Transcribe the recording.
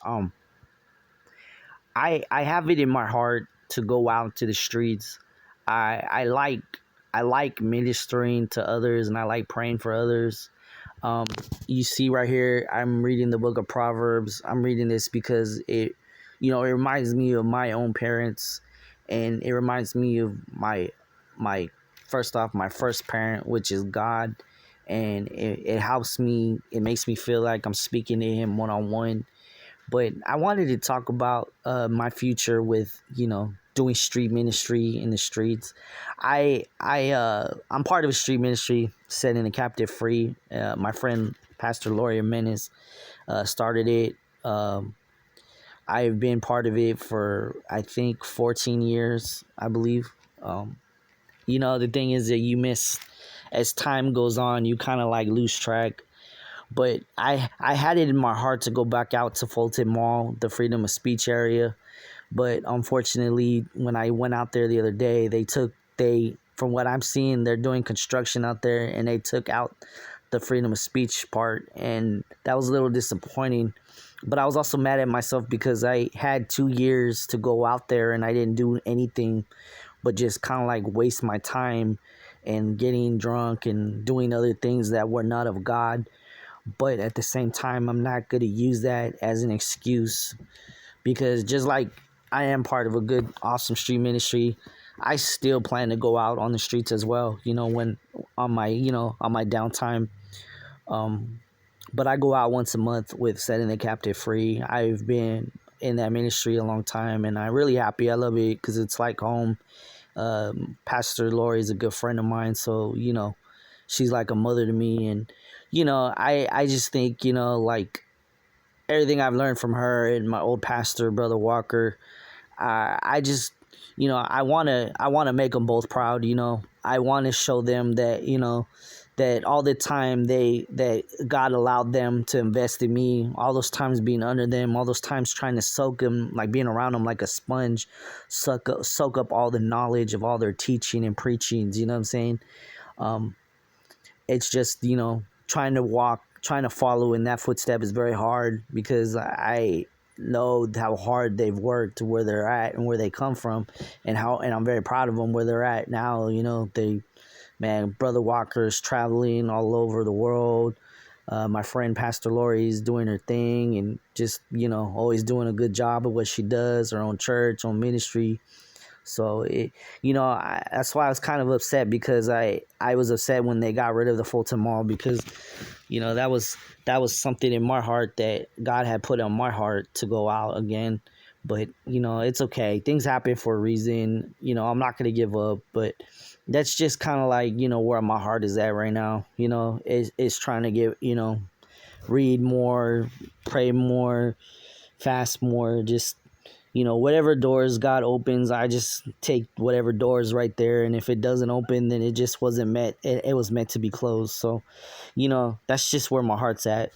Um, I have it in my heart to go out to the streets. I like ministering to others, and I like praying for others. Um, you see right here, I'm reading the book of Proverbs. I'm reading this because it reminds me of my own parents, and it reminds me of my first off, my first parent, which is God, and it helps me. It makes me feel like I'm speaking to Him one on one. But I wanted to talk about my future with doing street ministry in the streets. I'm part of a street ministry, setting the captive free. My friend Pastor Loria Menace started it. I've been part of it for I think 14 years, I believe. The thing is that you miss as time goes on, you kind of like lose track. But I had it in my heart to go back out to Fulton Mall, the freedom of speech area. But unfortunately, when I went out there the other day, from what I'm seeing, they're doing construction out there, and they took out the freedom of speech part, and that was a little disappointing. But I was also mad at myself because I had 2 years to go out there and I didn't do anything but just kind of like waste my time and getting drunk and doing other things that were not of God. But at the same time, I'm not going to use that as an excuse, because just like I am part of a good, awesome street ministry, I still plan to go out on the streets as well, when on my downtime. Um, but I go out once a month with Setting the Captive Free. I've been in that ministry a long time, and I'm really happy. I love it because it's like home. Pastor Lori is a good friend of mine, so she's like a mother to me. And I just think like everything I've learned from her and my old pastor, Brother Walker, I just I want to make them both proud. I want to show them that that all the time that God allowed them to invest in me, all those times being under them, all those times trying to soak them, like being around them like a sponge, soak up all the knowledge of all their teaching and preachings. You know what I'm saying? Um, it's just trying to follow in that footstep is very hard, because I know how hard they've worked to where they're at and where they come from, and I'm very proud of them where they're at now. Brother Walker is traveling all over the world. My friend Pastor Lori is doing her thing, and just always doing a good job of what she does, her own church, own ministry. So that's why I was kind of upset, because I was upset when they got rid of the Fulton Mall, because that was something in my heart that God had put on my heart to go out again. But it's okay. Things happen for a reason. I'm not gonna give up. But that's just kind of like where my heart is at right now. It's trying to get read more, pray more, fast more, just whatever doors God opens, I just take whatever doors right there. And if it doesn't open, then it just wasn't meant. It was meant to be closed. So, that's just where my heart's at.